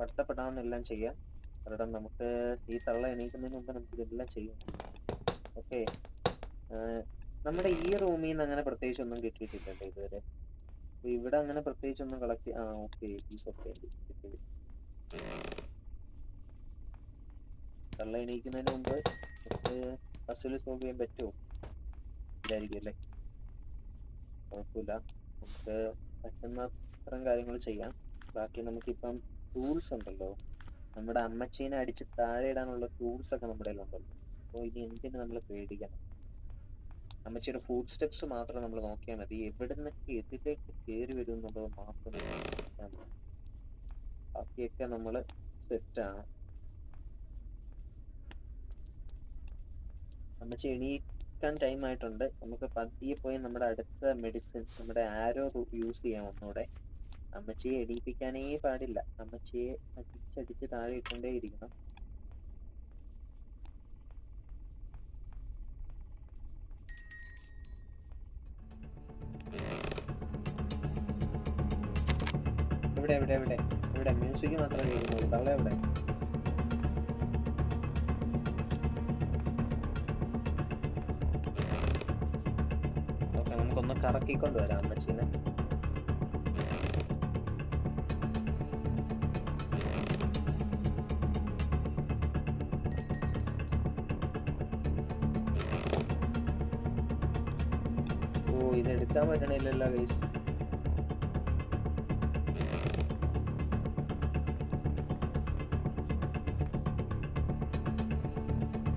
പട്ടപ്പെടാന്നെല്ലാം ചെയ്യാം. കാരണം നമുക്ക് ഈ തള്ള എണീക്കുന്നതിന് മുമ്പ് നമുക്ക് ഇതെല്ലാം ചെയ്യാം. ഓക്കെ, നമ്മുടെ ഈ റൂമിൽ നിന്ന് അങ്ങനെ പ്രത്യേകിച്ച് ഒന്നും കിട്ടിയിട്ടില്ലല്ലോ ഇതുവരെ. അപ്പൊ ഇവിടെ അങ്ങനെ പ്രത്യേകിച്ച് ഒന്നും കളക്ട് ഓക്കെ പീസ് ഓഫ് കിട്ടി. തള്ള എണീക്കുന്നതിന് മുമ്പ് നമുക്ക് പസിൽ സോൾവ് ചെയ്യാൻ പറ്റുമോ? ഇല്ലായിരിക്കും അല്ലേ? കുഴപ്പമില്ല, നമുക്ക് പറ്റുന്ന അത്തരം കാര്യങ്ങൾ ചെയ്യാം. ബാക്കി നമുക്കിപ്പം ടൂൾസ് ഉണ്ടല്ലോ, നമ്മുടെ അമ്മച്ചീനെ അടിച്ച് താഴെ ഇടാനുള്ള ടൂൾസ് ഒക്കെ നമ്മുടെ കയ്യിലുണ്ടല്ലോ. അപ്പോൾ ഇനി എന്തിനു നമ്മൾ പേടിക്കണം? അമ്മച്ചിയുടെ ഫുഡ് സ്റ്റെപ്സ് മാത്രം നമ്മൾ നോക്കിയാൽ മതി. എവിടെ നിന്നൊക്കെ എതിലേക്ക് കയറി വരും എന്നുള്ളത് മാത്രം നമ്മൾ ശ്രദ്ധിച്ചാൽ മതി. ബാക്കിയൊക്കെ നമ്മൾ സെറ്റാണ്. അമ്മച്ചി എണീക്കാൻ ടൈം ആയിട്ടുണ്ട്. നമുക്ക് പതിയെ പോയി നമ്മുടെ അടുത്ത മെഡിസിൻ, നമ്മുടെ ആരോ യൂസ് ചെയ്യാം ഒന്നുകൂടെ. അമ്മച്ചിയെ എണീപ്പിക്കാനേ പാടില്ല. അമ്മച്ചിയെ അടിച്ചടിച്ച് താഴെ ഇട്ടുകൊണ്ടേ ഇരിക്കണം. എവിടെ എവിടെ എവിടെ എവിടെ മ്യൂസിക് മാത്രമേ കേൾക്കുന്നുള്ളൂ. തള്ള എവിടെ? ഓക്കെ, നമുക്കൊന്ന് കറക്കിക്കൊണ്ട് വരാം അമ്മച്ചീനെ. ഓ, ഇത് എടുക്കാൻ പറ്റണില്ലല്ലോ ഗൈസ്.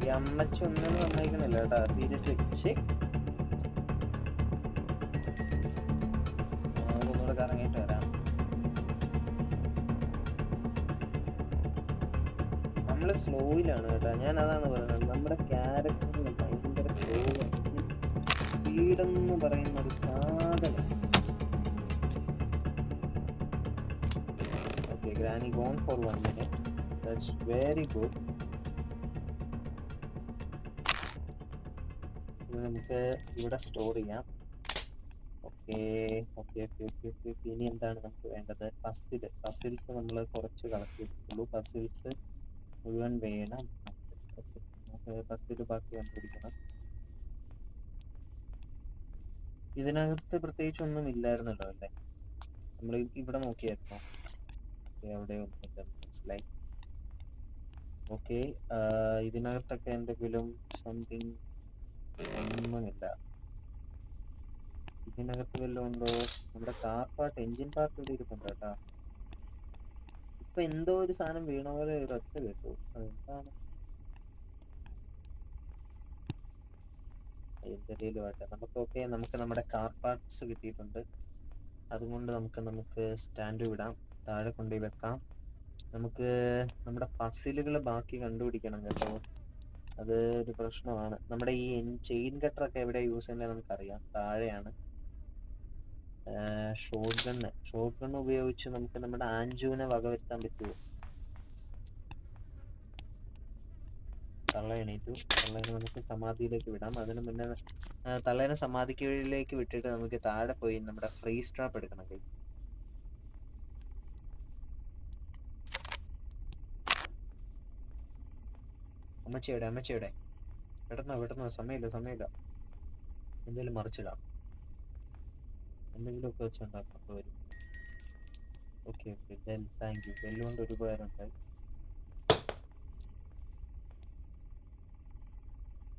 ഈ അമ്മച്ചി ഒന്നും സമ്മതിക്കണില്ല കേട്ടാ, സീരിയസ്ലി. നമുക്കൊന്നുകൂടെ കറങ്ങിയിട്ട് വരാം. നമ്മള് സ്ലോയിലാണ് കേട്ടാ, ഞാൻ അതാണ് പറയുന്നത്. നമ്മുടെ ക്യാരക്ടറിന് ഭയങ്കര സ്ലോ ആണ്. സ്പീഡെന്ന് പറയുന്ന ഒരു സാധനം. Okay, granny gone for 1 minute. That's very good. ഇത് നമുക്ക് ഇവിടെ സ്റ്റോർ ചെയ്യാം. Okay okay okay okay okay okay. ഇനി എന്താണ് നമുക്ക് വേണ്ടത്? പസിൽസ് നമ്മൾ കുറച്ച് കളക്ട് ചെയ്തിട്ടുള്ളൂ. പസിൽസ് മുഴുവൻ വേണം. ഓക്കെ, നമുക്ക് പസിൽ ബാക്കി കണ്ടുപിടിക്കണം. ഇതിനകത്ത് പ്രത്യേകിച്ച് ഒന്നും ഇല്ലായിരുന്നല്ലോ അല്ലേ? നമ്മൾ ഇവിടെ നോക്കിയായിരുന്നോ? അവിടെ ഒന്നുമില്ലെന്ന് മനസ്സിലായി. ഓക്കെ, ഇതിനകത്തൊക്കെ എന്തെങ്കിലും സംതിങ് ഒന്നുമില്ല. ഇതിനകത്ത് വല്ലതും ഉണ്ടോ? നമ്മുടെ കാർ പാർട്ട്, എഞ്ചിൻ പാർട്ട് ഇവിടെ ഇരിപ്പുണ്ട് കേട്ടാ. ഇപ്പൊ എന്തോ ഒരു സാധനം വീണ പോലെ ഒരു ഒച്ച കേട്ടു. അതെന്താണ്? എന്തെങ്കിലുമായിട്ട് നമുക്ക് ഓക്കെ, നമുക്ക് നമ്മുടെ കാർ പാർട്സ് കിട്ടിയിട്ടുണ്ട്. അതുകൊണ്ട് നമുക്ക് സ്റ്റാൻഡ് വിടാം, താഴെ കൊണ്ടുപോയി വെക്കാം. നമുക്ക് നമ്മുടെ പസിലുകൾ ബാക്കി കണ്ടുപിടിക്കണം കേട്ടോ. അത് ഒരു പ്രശ്നമാണ്. നമ്മുടെ ഈ ചെയിൻ കട്ടറൊക്കെ എവിടെ യൂസ് ചെയ്യുന്നത് നമുക്കറിയാം, താഴെയാണ്. ഷോട്ട് ഗണ്ണ് ഉപയോഗിച്ച് നമുക്ക് നമ്മുടെ ആൻജുവിനെ വകവരുത്താൻ പറ്റുമോ? തള്ള എണീറ്റു. തള്ളേനെ നമുക്ക് സമാധിയിലേക്ക് വിടാം. അതിന് മുന്നേ തള്ളേനെ സമാധിയിലേക്ക് വിട്ടിട്ട് നമുക്ക് താഴെ പോയി നമ്മുടെ ഫ്രീസ് ട്രാപ്പ് എടുക്കണം. അമ്മച്ചിയുടെ പെട്ടെന്ന് സമയമില്ല. എന്തെങ്കിലും മറിച്ചിടാം, എന്തെങ്കിലുമൊക്കെ വെച്ചുണ്ടാക്കാം. വരും. Okay bell, thank you. ബെല്ലുകൊണ്ട് ഒരു ഉപകാരമുണ്ടായി.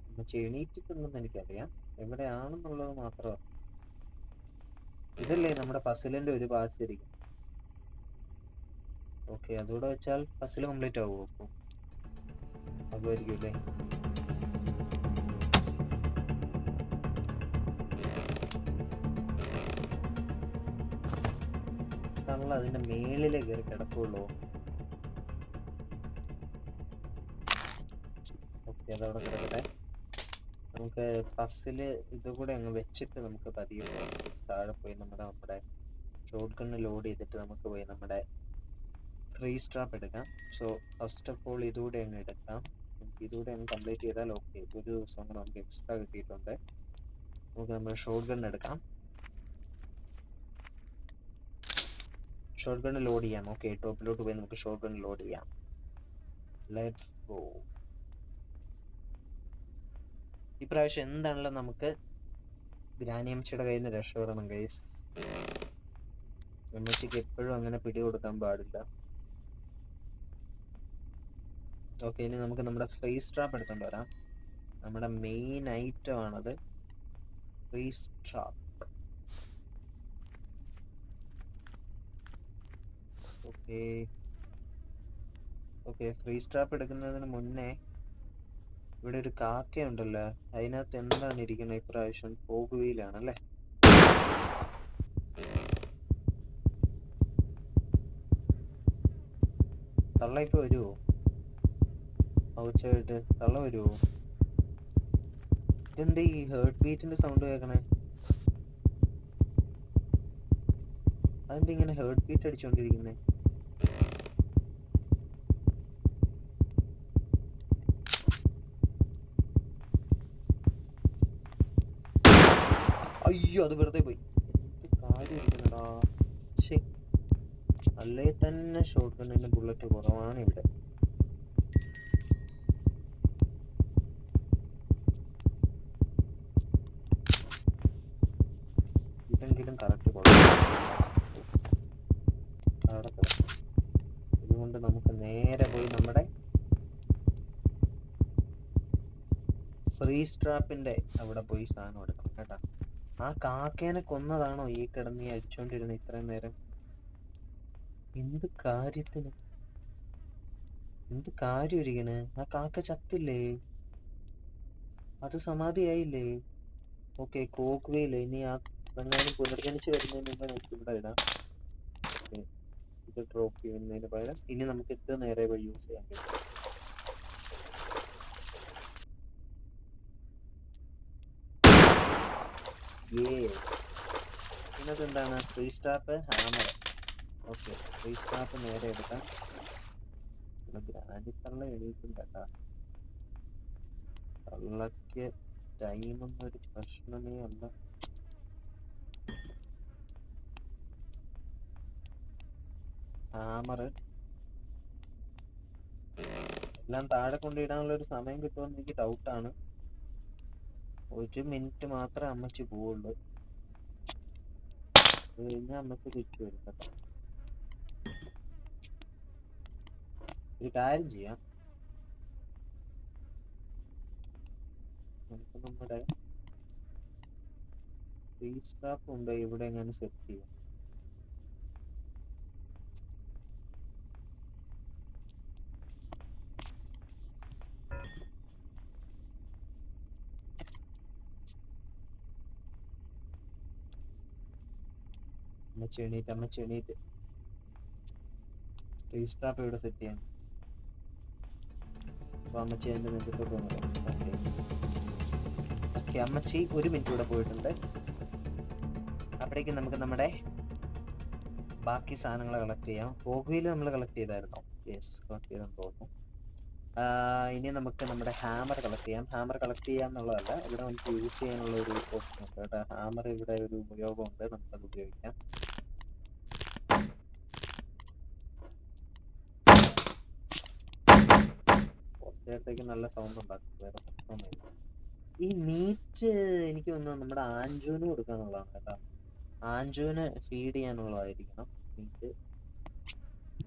അമ്മച്ചി എണീറ്റിട്ടുണ്ടെന്ന് എനിക്കറിയാം, എവിടെയാണെന്നുള്ളത് മാത്രമാണ്. ഇതല്ലേ നമ്മുടെ പസിലിന്റെ ഒരു പാർട്സ് ഇരിക്കും. ഓക്കെ, അതുകൂടെ വെച്ചാൽ പസിൽ കംപ്ലീറ്റ് ആവുമോ? അപ്പോൾ ആകുമായിരിക്കും അല്ലേ? തള്ള അതിന്റെ മേളിലേ കയറി കിടക്കുള്ളൂ. ഓക്കെ, അതവിടെ കിടക്കട്ടെ. നമുക്ക് പസില് ഇതുകൂടെ അങ്ങ് വെച്ചിട്ട് നമുക്ക് പതിയെ പോകാം. താഴെ പോയി നമ്മുടെ ഷോട്ട് ഗണ്ണ് ലോഡ് ചെയ്തിട്ട് നമുക്ക് പോയി നമ്മുടെ ഫ്രീസ് ട്രാപ്പ് എടുക്കാം. സോ ഫസ്റ്റ് ഓഫ് ഓൾ ഇതുകൂടെ അങ്ങ് എടുക്കാം. നമുക്ക് ഇതുകൂടെ അങ്ങ് കംപ്ലീറ്റ് ചെയ്താൽ ഓക്കെ, ഒരു ദിവസം കൂടെ നമുക്ക് എക്സ്ട്രാ കിട്ടിയിട്ടുണ്ട്. നമുക്ക് നമ്മുടെ ഷോട്ട് ഗണ്ണ് എടുക്കാം. ഷോട്ട് ഗൺ ലോഡ് ചെയ്യാം. ഓക്കെ, ടോപ്പിലോട്ട് പോയി നമുക്ക് ഷോട്ട് ഗൺ ലോഡ് ചെയ്യാം. Let's go. ഇപ്രാവശ്യം എന്താണല്ലോ നമുക്ക് ഗ്രാനിയംസിയുടെ കയ്യിൽ നിന്ന് രക്ഷപ്പെടണം ഗൈസ്. എമ്മച്ചിക്ക് എപ്പോഴും അങ്ങനെ പിടി കൊടുക്കാൻ പാടില്ല. ഓക്കെ, ഇനി നമുക്ക് നമ്മുടെ ഫ്രീസ് ട്രാപ്പ് എടുത്തോണ്ട് വരാം. നമ്മുടെ മെയിൻ ഐറ്റം ആണത്, freeze trap. Okay okay, freeze trap എടുക്കുന്നതിന് മുന്നേ ഇവിടെ ഒരു കാക്കയുണ്ടല്ലോ, അതിനകത്ത് എന്താണ് ഇരിക്കുന്നത് ഇപ്രാവശ്യം? പോകുകയിലാണല്ലേ. തള്ള ഇപ്പൊ വരുമോ? ഔച്ചായിട്ട് തള്ള വരുമോ? ഇതെന്താ ഈ ഹേർട്ട് ബീറ്റിന്റെ സൗണ്ട് കേൾക്കണേ? അതെന്താ ഇങ്ങനെ ഹേർട്ട് ബീറ്റ് അടിച്ചോണ്ടിരിക്കുന്നേ? അയ്യോ, അത് വെറുതെ പോയി. എന്ത് കാര്യം ഇരിക്കണടാ. ശരി, അല്ലേ തന്നെ ഷോട്ട് ഗണ്ണിന്റെ ബുള്ളറ്റ് കുറവാണ് ഇവിടെ. ഇതെങ്കിലും കറക്റ്റ് കൊടുക്കണം. ഇതുകൊണ്ട് നമുക്ക് നേരെ പോയി നമ്മുടെ ഫ്രീസ് ട്രാപ്പിന്റെ അവിടെ പോയി സാധനം എടുക്കണം കേട്ടാ. ആ കാക്കേനെ കൊന്നതാണോ ഈ കിടന്ന് ഈ അടിച്ചോണ്ടിരുന്നത് ഇത്രയും നേരം? എന്ത് കാര്യത്തിന്, എന്ത് കാര്യം ഇരിക്കണ്? ആ കാക്ക ചത്തില്ലേ? അത് സമാധിയായില്ലേ? ഓക്കെ, കോക്ക്വേല് ഇനി ആ എങ്ങാനും പുനർജനിച്ച് വരുന്നതിന് മുമ്പ് നമുക്ക് ഇവിടെ ഇടാം. ഇത് ഡ്രോപ്പ് ചെയ്യുന്നതിന് പകരം ഇനി നമുക്ക് ഇത് നേരെ പോയി യൂസ് ചെയ്യാൻ പറ്റും. യെസ്, പിന്നത് എന്താണ്? ഫ്രീ സ്റ്റാപ്പ്, ഹാമർ. ഓക്കെ, ഫ്രീ സ്റ്റാപ്പ് നേരെ എടുക്കാം. ഗ്രാൻഡ് തള്ള എണീക്കും കേട്ടാ. തള്ളക്ക് ടൈമൊന്നൊരു പ്രശ്നമേ അല്ല. ഹാമർ എല്ലാം താഴെ കൊണ്ടിടാനുള്ള ഒരു സമയം കിട്ടുമെന്ന് എനിക്ക് ഡൗട്ടാണ്. 1 മിനിറ്റ് മാത്രമേ അമ്മച്ചി പോവുള്ളൂ. അത് കഴിഞ്ഞാൽ അമ്മച്ചി തിരിച്ചു വരും കേട്ടോ. ഒരു കാര്യം ചെയ്യാം, നമുക്ക് നമ്മുടെ ഫ്രീ സ്റ്റാപ്പ് ഉണ്ട് ഇവിടെ എങ്ങനെ സെറ്റ് ചെയ്യാം. അമ്മച്ചി എണീറ്റ്, അമ്മച്ചി എണീറ്റ്. ഫ്രീ സ്റ്റാപ്പ് ഇവിടെ സെറ്റ് ചെയ്യാം. അപ്പൊ അമ്മച്ചി അതിന്റെ നെഞ്ചത്തോട്ട് വന്നു. ഓക്കെ ഓക്കെ, അമ്മച്ചി 1 മിനിറ്റ് ഇവിടെ പോയിട്ടുണ്ട്. അപ്പോഴേക്കും നമുക്ക് നമ്മുടെ ബാക്കി സാധനങ്ങൾ കളക്ട് ചെയ്യാം. പോഗ്വിയിൽ നമ്മൾ കളക്ട് ചെയ്തായിരുന്നോ? യെസ്, കളക്ട് ചെയ്തെന്ന് തോന്നുന്നു. ഇനി നമുക്ക് നമ്മുടെ ഹാമർ കളക്ട് ചെയ്യാം. ഹാമർ കളക്ട് ചെയ്യാന്നുള്ളതല്ല, ഇവിടെ നമുക്ക് യൂസ് ചെയ്യാനുള്ള ഒരു ഓപ്ഷൻ ഉണ്ട് കേട്ടോ. ഹാമർ ഇവിടെ ഒരു ഉപയോഗമുണ്ട്, നമുക്കത് ഉപയോഗിക്കാം. കുറച്ചേരത്തേക്ക് നല്ല സൗണ്ട് ഉണ്ടാക്കും, വേറെ പ്രശ്നമൊന്നുമില്ല. ഈ മീറ്റ് എനിക്ക് തോന്നുന്നു നമ്മുടെ ആഞ്ചൂന് കൊടുക്കാന്നുള്ളതാണ് കേട്ടോ. ആഞ്ചൂന് ഫീഡ് ചെയ്യാനുള്ളതായിരിക്കണം മീറ്റ്.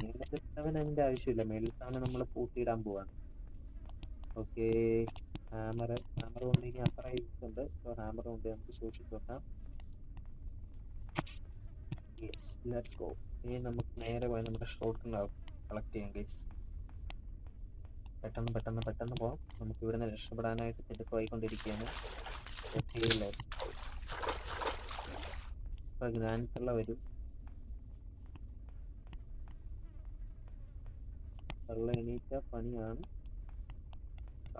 മേലത്തവൻ അതിന്റെ ആവശ്യമില്ല, മേലത്താണ് നമ്മൾ പൂട്ടിയിടാൻ പോവാണ്. ഓക്കെ, ഹാമർ കൊണ്ട് ഇനി അത്ര യൂസ് ഉണ്ട്. സോ ഹാമർ കൊണ്ട് നമുക്ക് സൂക്ഷിച്ചു വെക്കാം. Yes, let's go. ഇനി നമുക്ക് നേരെ പോയി നമ്മുടെ ഷോട്ട് കളക്ട് ചെയ്യാം ഗൈസ്. പെട്ടെന്ന് പെട്ടെന്ന് പെട്ടെന്ന് പോവാം, നമുക്ക് ഇവിടുന്ന് രക്ഷപ്പെടാനായിട്ട് തിടുക്കമായിക്കൊണ്ടിരിക്കുകയാണ്. Okay, let's go. ഇപ്പൊ ഗ്രാൻഡുള്ള വരും. തള്ള എണീറ്റ പണിയാണ്.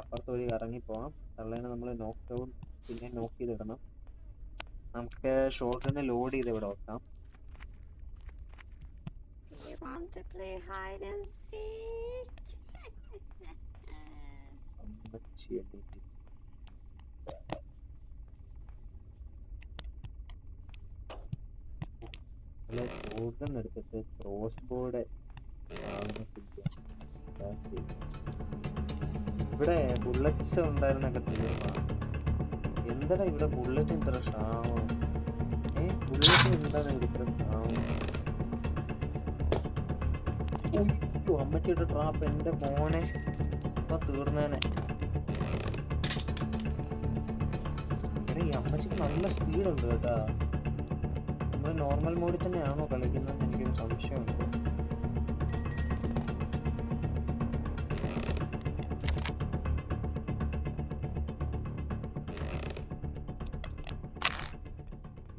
അപ്പുറത്ത് വഴി ഇറങ്ങിപ്പോവാം. തള്ളേനെ നമ്മൾ നോക്ക് ഡൗൺ പിന്നെ നോക്ക് ചെയ്തിടണം. നമുക്ക് ഷോട്ടിനെ ലോഡ് ചെയ്ത് ഇവിടെ വെക്കാം. നമ്മള് ഷോട്ട്ഗൺ എടുത്തിട്ട് ക്രോസ് ബോർഡ് ഇവിടെ ബുള്ളറ്റ്സ് ഉണ്ടായിരുന്നൊക്കെ തീർന്നാ. എന്താടാ ഇവിടെ ബുള്ളറ്റ് ഇത്ര ക്ഷാമം? ബുള്ളറ്റ് എന്താണ് ഇവിടെ ഇത്ര ക്ഷാമം? ഉയ്യോ, അമ്മച്ചിയുടെ ട്രാപ്പ് എൻ്റെ മോനെ ഇപ്പൊ തീർന്നേനെ. എടാ ഈ അമ്മച്ചിക്ക് നല്ല സ്പീഡുണ്ട് കേട്ടാ. നമ്മൾ നോർമൽ മോഡിൽ തന്നെയാണോ കളിക്കുന്നതെന്ന് എനിക്കൊരു സംശയമുണ്ട്.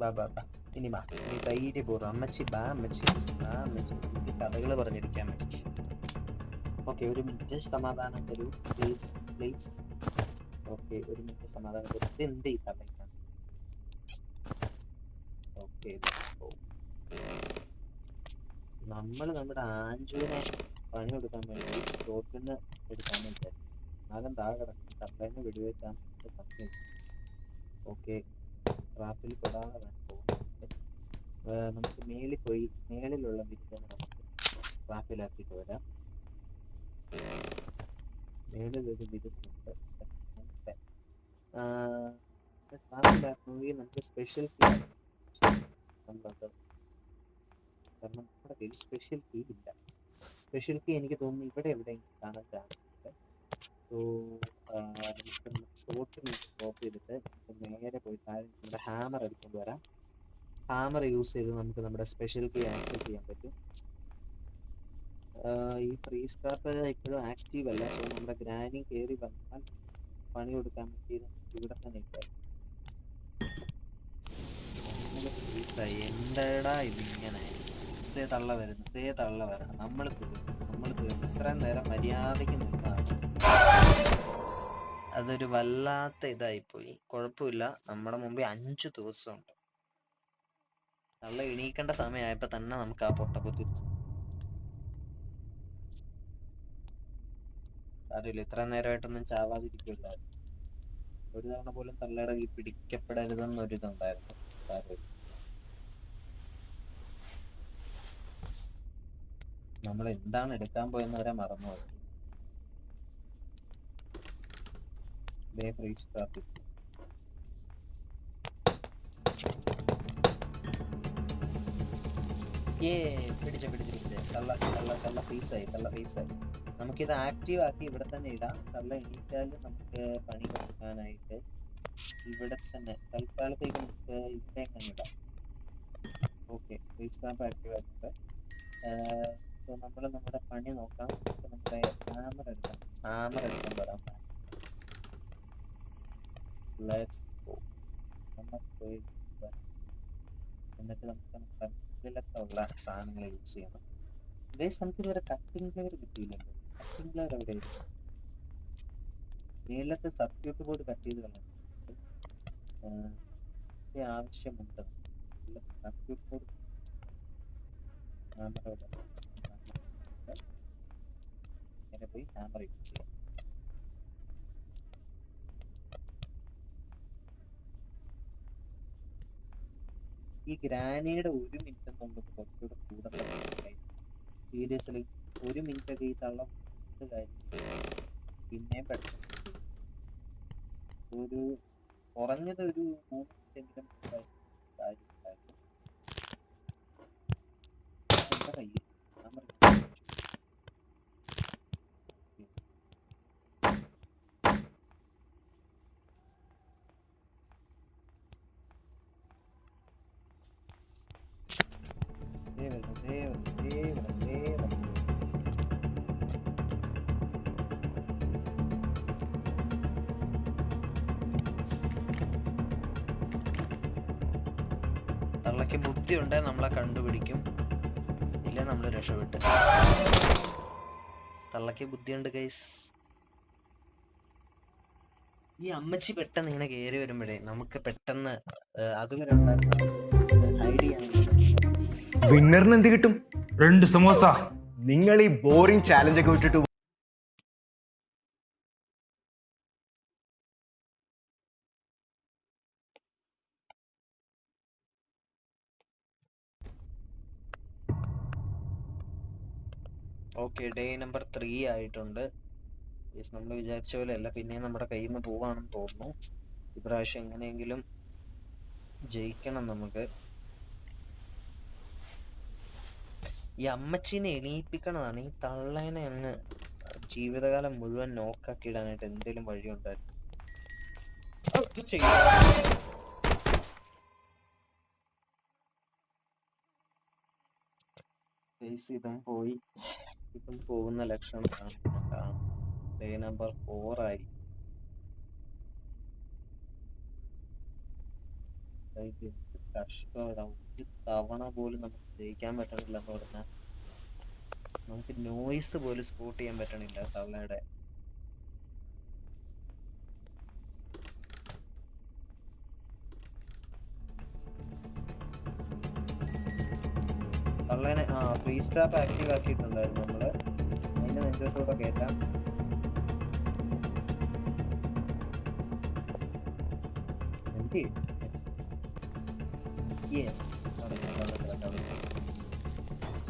ബാ ബാ ബാ ഇനി ബാ, ഇനി ധൈര്യപൂർവ്വം അമ്മച്ചി ബാ, അമ്മച്ചി ബാ, അമ്മച്ചി ഈ കഥകൾ പറഞ്ഞിരിക്കാം അമ്മച്ചി. ഓക്കെ, ഒരു മിനിറ്റ് സമാധാനം തരൂ പ്ലീസ് പ്ലീസ്. ഓക്കെ, ഒരു മിനിറ്റ് സമാധാനം തരൂ. ഇത് എന്ത് ഈ തലയ്ക്കാണ്? ഓക്കെ, നമ്മൾ നമ്മുടെ ആഞ്ചുവിനെ പണി കൊടുക്കാൻ വേണ്ടി ഷോട്ടിന് എടുക്കാമെന്ന് വിചാരിച്ചു. ആകം താഴെ കിടക്കും, തള്ളേന്ന് വെടിവെക്കാൻ പറ്റും. ഓക്കെ, ട്രാപ്പിൽ പെടാതെ പോകുന്നുണ്ട്. നമുക്ക് മേളിൽ പോയി മേളിലുള്ള ബിരിയാണി നമുക്ക് ട്രാപ്പിലാക്കിയിട്ട് വരാം. മേളിലൊരു ബിരുദമുണ്ട്. ട്രാപ്പിലാക്കണമെങ്കിൽ നമുക്ക് സ്പെഷ്യൽ കീ ഉള്ളത്. കാരണം നമ്മുടെ കയ്യിൽ സ്പെഷ്യൽ കീ ഇല്ല. സ്പെഷ്യൽ കീ എനിക്ക് തോന്നുന്നു ഇവിടെ എവിടെയെങ്കിലും കാണാൻ ചാൻസ് ഉണ്ട്. സോ നമുക്ക് ഷോട്ടിൽ സ്റ്റോപ്പ് ചെയ്തിട്ട് നേരെ പോയി താഴെ നമ്മുടെ ഹാമർ എടുത്തുകൊണ്ട് വരാം. ഹാമർ യൂസ് ചെയ്ത് നമുക്ക് നമ്മുടെ സ്പെഷ്യൽ കീ ആക്സസ് ചെയ്യാൻ പറ്റും. ഈ ഫ്രീസ് ട്രാപ്പ് ഇപ്പോഴും ആക്റ്റീവ് അല്ല. സോ നമ്മുടെ ഗ്രാനി കയറി വന്നാൽ പണി കൊടുക്കാൻ വേണ്ടി ഇവിടെ തന്നെ ഉണ്ടായിരുന്നു. എന്താടാ ഇതിങ്ങനെ? ഇതേ തള്ള വരണം. നമ്മൾ തീർന്നു. ഇത്രയും നേരം മര്യാദയ്ക്ക് നിന്നാണ്. അതൊരു വല്ലാത്ത ഇതായിപ്പോയി. കുഴപ്പമില്ല, നമ്മുടെ മുമ്പിൽ 5 ദിവസമുണ്ട്. തള്ള എണീക്കേണ്ട സമയമായപ്പോ തന്നെ നമുക്ക് ആ പൊട്ടക്കുത്തി. സാരമില്ല, ഇത്ര നേരമായിട്ടൊന്നും ചാവാതിരിക്കില്ല. ഒരു തവണ പോലും തള്ളയുടെ കൈ പിടിക്കപ്പെടരുതെന്നൊരിതുണ്ടായിരുന്നു. സാരമില്ല, നമ്മൾ എന്താണ് എടുക്കാൻ പോയെന്ന് വരെ മറന്നുപോയി. ഫ്രീസ് ട്രാഫിക് പിടിച്ച തള്ള ഫീസായി. നമുക്കിത് ആക്റ്റീവ് ആക്കി ഇവിടെ തന്നെ ഇടാം. തള്ള എണീറ്റാലും നമുക്ക് പണി കൊടുക്കാനായിട്ട് ഇവിടെ തന്നെ തൽക്കാലത്തേക്ക് നമുക്ക് ഇവിടെ എങ്ങനെ ഇടാം. ഓക്കെ, ഫ്രീസ് ട്രാപ്പ് ആക്റ്റീവ് ആക്കിയിട്ട് നമ്മൾ നമ്മുടെ പണി നോക്കാം. നമ്മുടെ ഹാമർ എടുക്കാൻ വരാം. Let's go. പോയി എന്നിട്ട് നമുക്ക് നമ്മുടെ ഇതിലൊക്കെ ഉള്ള സാധനങ്ങൾ യൂസ് ചെയ്യണം. നമുക്ക് ഇതുവരെ കട്ടിംഗ് പ്ലെയർ കിട്ടിയില്ലല്ലോ. കട്ടിംഗ് പ്ലെയർ എവിടെയായിരുന്നു? മേലത്തെ സർക്യൂട്ട് ബോർഡ് കട്ട് ചെയ്ത് കളയാൻ ആവശ്യമുണ്ട്. സർക്യൂട്ട് ബോർഡ് നേരെ പോയി ഹാമർ യൂസ് ചെയ്യാം. ഈ ഗ്രാനയുടെ 1 മിനിറ്റ് എന്നുള്ളത് കുറച്ചുകൂടെ കൂടുതലായി. സീരിയസ്ലി 1 മിനിറ്റ് ഒക്കെ ഈ തള്ളം കാര്യം പിന്നെയും പെട്ടെന്ന് ഒരു കുറഞ്ഞത് ഒരു 3 മിനിറ്റെങ്കിലും കാര്യമുണ്ടായിരുന്നു. എന്താ കയ്യിൽ തള്ളക്ക് ബുദ്ധി ഉണ്ടേ നമ്മളെ കണ്ടുപിടിക്കും, ഇല്ല നമ്മൾ രക്ഷപ്പെട്ട്. തള്ളക്ക് ബുദ്ധിയുണ്ട് ഗൈസ്. ഈ അമ്മച്ചി പെട്ടെന്ന് ഇങ്ങനെ കയറി വരുമ്പോഴേ നമുക്ക് പെട്ടെന്ന് അതുവരെ ഹൈഡ് ചെയ്യാൻ. വിന്നറിന് എന്ത് കിട്ടും? 2 സമോസ. നിങ്ങൾ ഈ ബോറിംഗ് ചാലഞ്ച് ഒക്കെ വിട്ടിട്ട് ഓക്കെ, ഡേ നമ്പർ 3 ആയിട്ടുണ്ട്. നമ്മൾ വിചാരിച്ച പോലെ അല്ല, പിന്നെയും നമ്മുടെ കയ്യിൽ നിന്ന് പോവാണെന്ന് തോന്നുന്നു. ഇപ്രാവശ്യം എങ്ങനെയെങ്കിലും ജയിക്കണം നമുക്ക്. ഈ അമ്മച്ചീനെ എണീപ്പിക്കണതാണ്. ഈ തള്ളേനെ അങ്ങ് ജീവിതകാലം മുഴുവൻ നോക്കാക്കി ഇടാനായിട്ട് എന്തെങ്കിലും വഴിയുണ്ടായിരുന്നു. ഇതും പോകുന്ന ലക്ഷണമാണ് കാണുന്നത്. ഡേ നമ്പർ 4 ആയി. കഷ്ടമാണ്. ഒരു തവണ പോലും നമുക്ക് ജയിക്കാൻ പറ്റണില്ല എന്ന് പറഞ്ഞാൽ നമുക്ക് നോയ്സ് പോലും സ്പോട്ട് ചെയ്യാൻ പറ്റണില്ല തള്ളയുടെ. തള്ളേനെ ഫ്രീ സ്റ്റാപ്പ് ആക്റ്റീവ് ആക്കിയിട്ടുണ്ടായിരുന്നു നമ്മള്. അതിന്റെ നെഞ്ചത്തോടെ കേട്ടാം.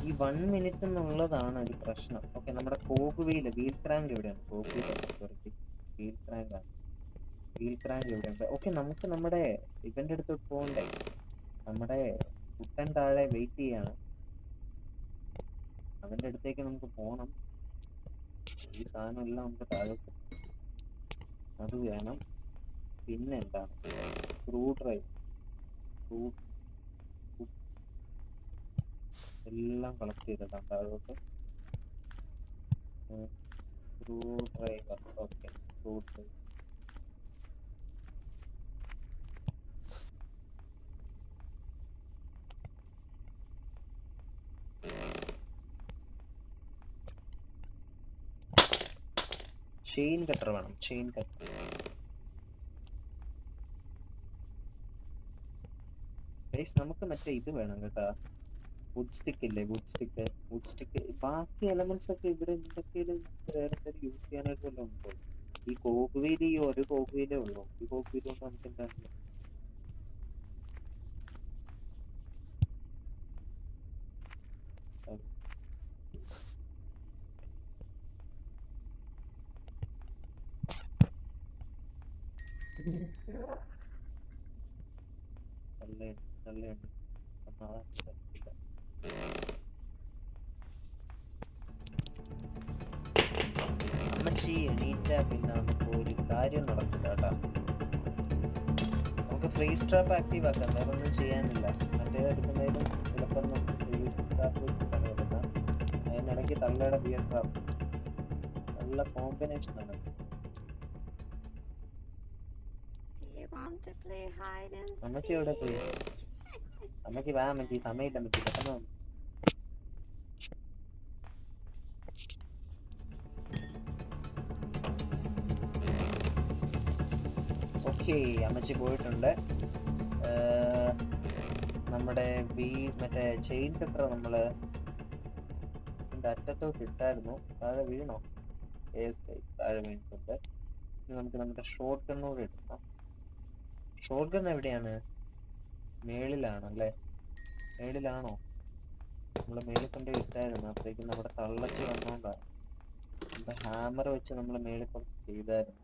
ഈ 1 മിനിറ്റ് എന്നുള്ളതാണ് ഒരു പ്രശ്നം. ഓക്കെ, നമ്മുടെ വീൽ ക്രാങ്ക് എവിടെയാണ്? വീൽ ക്രാങ്ക് ആണ്. വീൽ ക്രാങ്ക് എവിടെയുണ്ട്? ഓക്കെ, നമുക്ക് നമ്മുടെ ഇവന്റെ അടുത്തോട്ട് പോകണ്ടേ? നമ്മുടെ കുട്ടൻ താഴെ വെയിറ്റ് ചെയ്യാണ്. അവന്റെ അടുത്തേക്ക് നമുക്ക് പോകണം. ഈ സാധനം എല്ലാം നമുക്ക് താഴോട്ട് അത് വേണം. പിന്നെ എന്താണ്? സ്ക്രൂ ഡ്രൈവർ എല്ലാം കളക്ട് ചെയ്തിടാം താഴോട്ട്. Screwdriver. Okay, screwdriver. Chain cutter വേണം. Chain cutter. നമുക്ക് മറ്റേ ഇത് വേണം കേട്ടാ. വുഡ് സ്റ്റിക്ക് ഇല്ലേ? Wood stick. ബാക്കി എലമെന്റ്സ് ഒക്കെ ഇവിടെ എന്തൊക്കെയും വേറെ എന്തെങ്കിലും യൂസ് ചെയ്യാനായിട്ട് വല്ലതും ഉണ്ടോ? ഈ കോക്കുവീല് ഈ ഒരു കോക്കുവീലേ ഉള്ളൂ. ഈ കോക്കുവീല് കൊണ്ട് നമുക്ക് എന്താണ്? നല്ല അമ്മച്ചി എണീറ്റാ പിന്നെ നമുക്ക് ഒരു കാര്യം നടക്കില്ല കേട്ടാ. നമുക്ക് ഫ്രീ സ്ട്രാപ്പ് ആക്റ്റീവ് ആക്കാം, വേറെ ഒന്നും ചെയ്യാനില്ല. മറ്റേതെടുക്കുന്നതിലും ചിലപ്പോൾ നമുക്ക് ഫ്രീ സ്ട്രാപ്പ് വെച്ചിട്ടാണ് വരുന്നത്. അതിനിടയ്ക്ക് തള്ളയുടെ ബിയർ ട്രാപ്പ് നല്ല കോമ്പിനേഷൻ ആണ്. അമ്മച്ചി എവിടെ പോയി? അമ്മച്ചി വാ. അമ്മച്ചി സമയമില്ല. അമ്മച്ചി പെട്ടെന്ന് വന്നു. ഓക്കെ, അമ്മച്ചി പോയിട്ടുണ്ട്. നമ്മുടെ മറ്റേ ചെയിൻ കട്ടർ നമ്മള് അറ്റത്തോട്ട് ഇട്ടായിരുന്നു. താഴെ വീണോ? താഴെ വീണിട്ടുണ്ട്. നമുക്ക് നമ്മുടെ ഷോട്ട് ഗണ്ണൂടെ എടുക്കാം. ഷോട്ട് ഗൺ എവിടെയാണ്? മേളിലാണല്ലേ? മേളിലാണോ? നമ്മള് മേളിൽ കൊണ്ട് ഇട്ടായിരുന്നു. അപ്പോഴേക്കും നമ്മുടെ തള്ളച്ച് വന്നോണ്ടാണ്. നമ്മുടെ ഹാമർ വെച്ച് നമ്മൾ മേളിൽ കുറച്ച് ചെയ്തായിരുന്നു.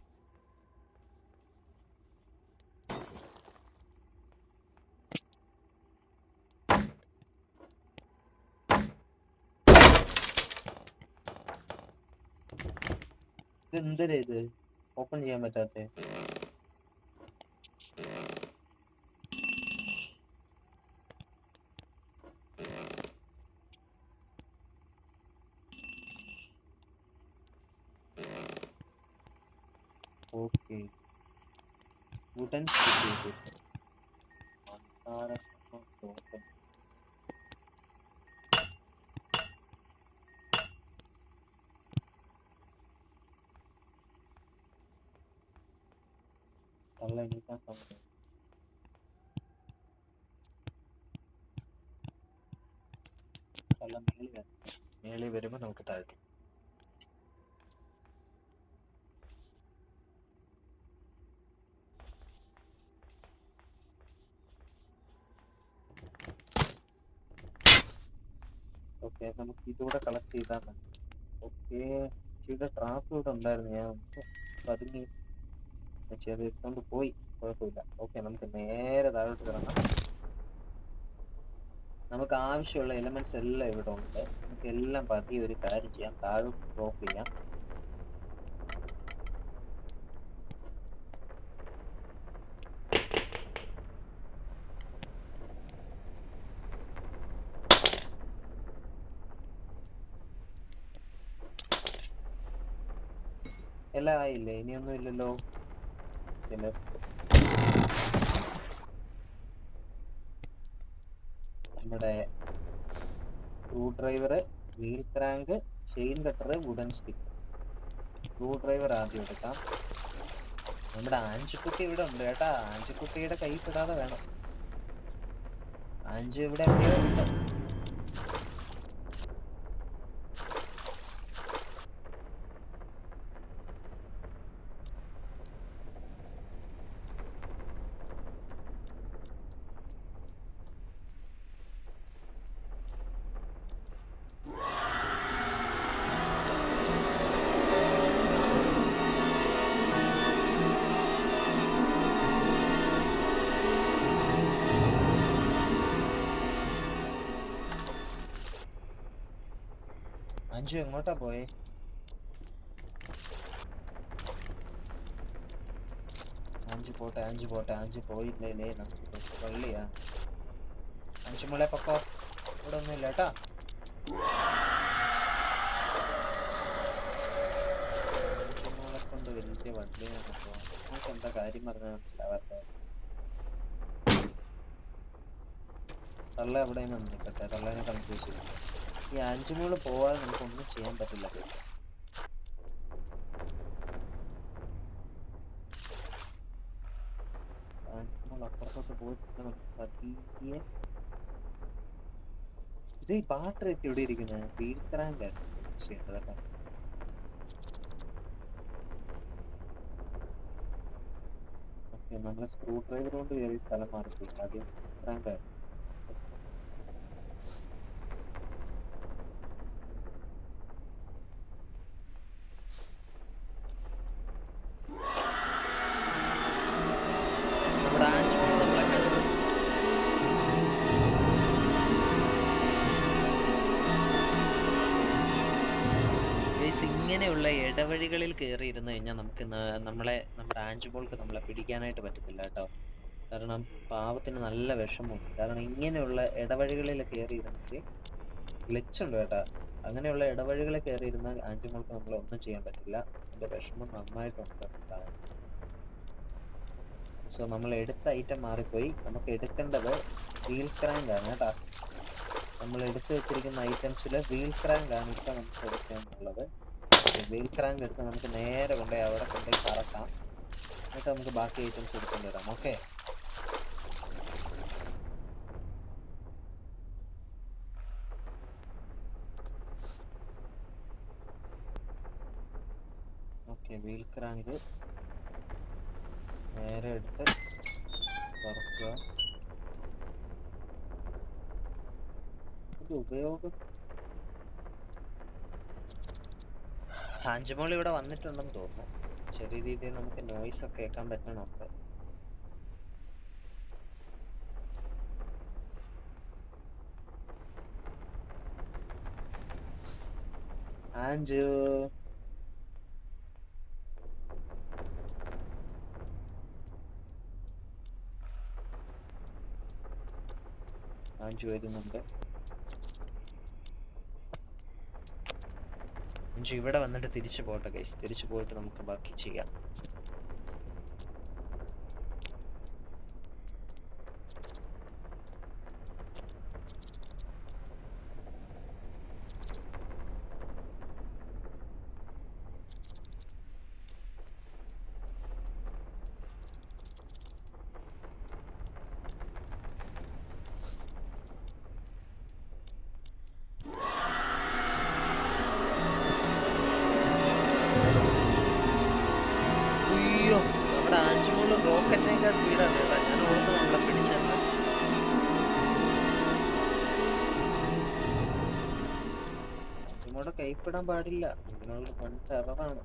ഇതെന്തര ഇത് ഓപ്പൺ ചെയ്യാൻ പറ്റാത്തെ? ഓക്കെ, വുഡൻ തള്ള എണീക്കാൻ സമയം. തള്ള മേളിൽ വരുമ്പോ നമുക്ക് താഴ്ത്തും. ഓക്കെ, നമുക്ക് ഇതുകൂടെ കളക്ട് ചെയ്താൽ മതി. ഓക്കെ, ചേച്ചിയുടെ ട്രാപ്പ് ഇവിടെ ഉണ്ടായിരുന്നു. ഞാൻ പതുങ്ങി ചേച്ചി അത് എടുത്തോണ്ട് പോയി. കുഴപ്പമില്ല. ഓക്കെ, നമുക്ക് നേരെ താഴോട്ട് കിടക്കാം. നമുക്ക് ആവശ്യമുള്ള എലമെന്റ്സ് എല്ലാം ഇവിടെ ഉണ്ട്. നമുക്ക് എല്ലാം പതിയെ ഒരു കാര്യം ചെയ്യാം, താഴോട്ട് ഡ്രോപ്പ് ചെയ്യാം. എല്ലാം ആയില്ലേ? ഇനിയൊന്നും ഇല്ലല്ലോ. നമ്മുടെ screwdriver, wheel crank, chain cutter, wooden stick. Screwdriver ആദ്യം എടുക്കാം. നമ്മുടെ ആഞ്ചിക്കുട്ടി ഇവിടെ ഉണ്ട് കേട്ടാ. ആഞ്ചിക്കുട്ടിയുടെ കൈ പെടാതെ വേണം. ആഞ്ചു ഇവിടെ എവിടെയോ ഉണ്ട്. അഞ്ചു എങ്ങോട്ടാ പോയെ? അഞ്ചു പോട്ടെ, അഞ്ചു പോട്ടെ. അഞ്ചു പോയില്ലേ നമുക്ക് പള്ളിയാ. അഞ്ചുമോളെ പൊക്കോ, ഇവിടെ ഒന്നും ഇല്ല കേട്ടാ. അഞ്ചുമോളെ കൊണ്ട് വലിയ വള്ളിയാണ്. നമുക്ക് എന്താ കാര്യം പറഞ്ഞാൽ മനസ്സിലാവാത്ത. തള്ള എവിടെ നിന്ന് നിൽക്കട്ടെ, തള്ളേനെ കൺഫ്യൂസ് ചെയ്തു. ഈ അഞ്ചുമോള് പോവാതെ നമുക്കൊന്നും ചെയ്യാൻ പറ്റില്ല. അഞ്ചുമോൾ അപ്പുറത്തോട്ട് പോയിട്ട് നമുക്ക് പതിയെ. ഇത് ഈ ബാറ്ററി എവിടെ ഇരിക്കുന്നത്? വീൽ ക്രാങ്കാണ് യൂസ് ചെയ്യേണ്ടത് കേട്ടോ. ഓക്കെ, നമ്മൾ സ്ക്രൂ ഡ്രൈവർ കൊണ്ട് കയറി സ്ഥലം മാറിപ്പോയി. ആദ്യം ക്രാങ്കാണ്. നമ്മുടെ ആഞ്ചുമോൾ നമ്മളെ കണ്ടു. ഇങ്ങനെയുള്ള ഇടവഴികളിൽ കയറി ഇരുന്ന് കഴിഞ്ഞാൽ നമുക്ക് നമ്മുടെ ആഞ്ചുമോൾക്ക് നമ്മളെ പിടിക്കാനായിട്ട് പറ്റത്തില്ല കേട്ടോ. കാരണം പാവത്തിന് നല്ല വിഷമമുണ്ട്. കാരണം ഇങ്ങനെയുള്ള ഇടവഴികളിൽ കയറി ഇരുന്നെങ്കിൽ ഗ്ലിച്ചുണ്ട് കേട്ടാ. അങ്ങനെയുള്ള ഇടവഴികളിൽ കയറി ഇരുന്ന ആഞ്ചുമോൾക്ക് നമ്മളെ ഒന്നും ചെയ്യാൻ പറ്റില്ല. അതിന്റെ വിഷമം നന്നായിട്ടുണ്ട്. സോ നമ്മൾ എടുത്ത ഐറ്റം മാറിപ്പോയി. നമുക്ക് എടുക്കേണ്ടത് വീൽ ക്രാങ്ക് ആണ് കേട്ടാ. നമ്മൾ എടുത്തു വെച്ചിരിക്കുന്ന ഐറ്റംസിൽ വീൽ ക്രാങ്ക് ആണ് ഇപ്പൊ നമുക്ക് എടുക്കാനുള്ളത്. വീൽ ക്രാങ്ക് എടുത്ത് നമുക്ക് നേരെ കൊണ്ടുപോയി അവിടെ കൊണ്ടുപോയി കറക്കാം. എന്നിട്ട് നമുക്ക് ബാക്കി ഐറ്റംസ് എടുക്കേണ്ടി വരാം. Okay, okay. വീൽ ക്രാങ്ക് നേരെ എടുത്ത് കറക്കുക. ഇത് ഉപയോഗം. ആഞ്ചുമോൾ ഇവിടെ വന്നിട്ടുണ്ടെന്ന് തോന്നുന്നു. ചെറിയ രീതിയിൽ നമുക്ക് നോയ്സ് ഒക്കെ കേൾക്കാൻ പറ്റണുണ്ട്. ആഞ്ചു, ആഞ്ചു വരുന്നുണ്ട്. ആഞ്ചു ഇവിടെ വന്നിട്ട് തിരിച്ചു പോട്ടെ ഗൈസ്. തിരിച്ചു പോയിട്ട് നമുക്ക് ബാക്കി ചെയ്യാം. അയ്യോ, നമ്മുടെ ആഞ്ചുമോള് റോക്കറ്റിനേക്കാൾ സ്പീഡാണ് കേട്ടാ. ഞാൻ ഓർത്ത് നമ്മളെ പിടിച്ചെന്ന്. ആഞ്ചുമോളുടെ കൈപ്പെടാൻ പാടില്ല. ഇതിനുള്ള വൺ ടെററാണ്.